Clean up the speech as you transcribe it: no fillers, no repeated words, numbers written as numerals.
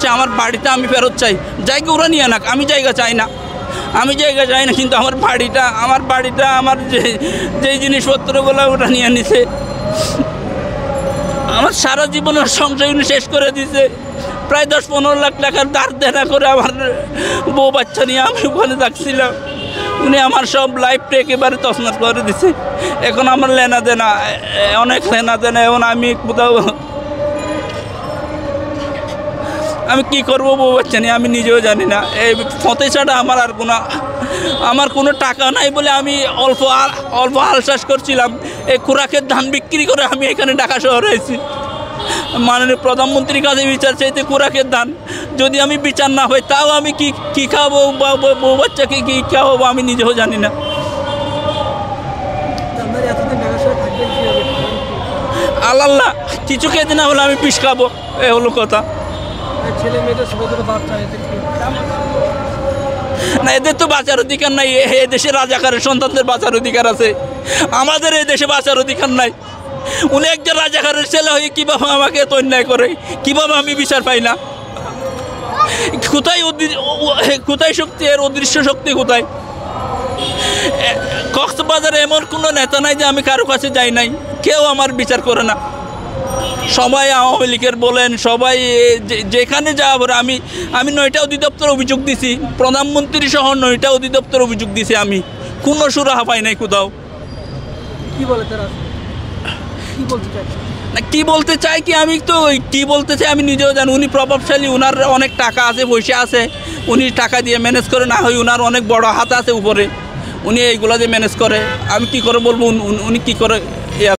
হচ্ছে আমার বাড়িটা আমি ফেরত চাই। জায়গা ওরা নিয়ে নাক, আমি জায়গা চাই না, আমি জায়গা চাই না, কিন্তু আমার বাড়িটা আমার যেই জিনিসপত্রগুলো ওটা নিয়ে নিছে। আমার সারা জীবনের সংসার উনি শেষ করে দিছে। প্রায় 10-15 লাখ টাকার ধার দেনা করে আমার বউ বাচ্চা নিয়ে আমি ওখানে থাকছিলাম। উনি আমার সব লাইফটা একেবারে তছনছ করে দিছে। এখন আমার লেনা দেনা, অনেক লেনা দেনা। এখন আমি কোথাও আমি কী করবো বউ বাচ্চা নিয়ে আমি নিজেও জানি না। এই ফতে ছাড়া আমার কোনো টাকা নাই বলে আমি অল্প আলসাস করছিলাম। এই খুরাকের ধান বিক্রি করে আমি এখানে ঢাকা শহরে এসেছি। মাননীয় প্রধানমন্ত্রীর কাছে বিচার চাইতে খুরাকের ধান যদি আমি বিচার না হয়, তাও আমি কী খাবো বা বউ বাচ্চাকে কী খাওয়াবো আমি নিজেও জানি না। আল্লাহ কিছু খেতে না হলে আমি বিষ খাবো, এ হলো কথা। ছেলে মেয়েদের বাচ্চা না, এদের তো বাঁচার অধিকার নাই। এ দেশে রাজাকারের সন্তানদের বাঁচার অধিকার আছে, আমাদের এই দেশে বাঁচার অধিকার নাই। উনি একজন রাজাকারের ছেলে হয়ে কীভাবে আমাকে এত অন্যায় করে, কীভাবে আমি বিচার পাই না? কোথায় শক্তি, এর অদৃশ্য শক্তি কোথায়? কক্সবাজারে এমন কোনো নেতা নাই যে আমি কারো কাছে যাই নাই, কেউ আমার বিচার করে না। সবাই আওয়ামী লীগের বলেন, সবাই যেখানে যাওয়া পরে আমি 9টা অধিদপ্তর অভিযোগ দিছি, প্রধানমন্ত্রী সহ 9টা অধিদপ্তর অভিযোগ দিছি। আমি কোনো সুরাহা পাই নাই কোথাও। কি বলে তারা, কি বলতে চাই না, কী বলতে চাই কি আমি তো কী বলতে চাই আমি নিজেও জানি। উনি প্রভাবশালী, ওনার অনেক টাকা আছে, পয়সা আছে, উনি টাকা দিয়ে ম্যানেজ করে। না হয় ওনার অনেক বড় হাত আছে উপরে, উনি এইগুলা যে ম্যানেজ করে। আমি কী করে বলবো উনি কী করে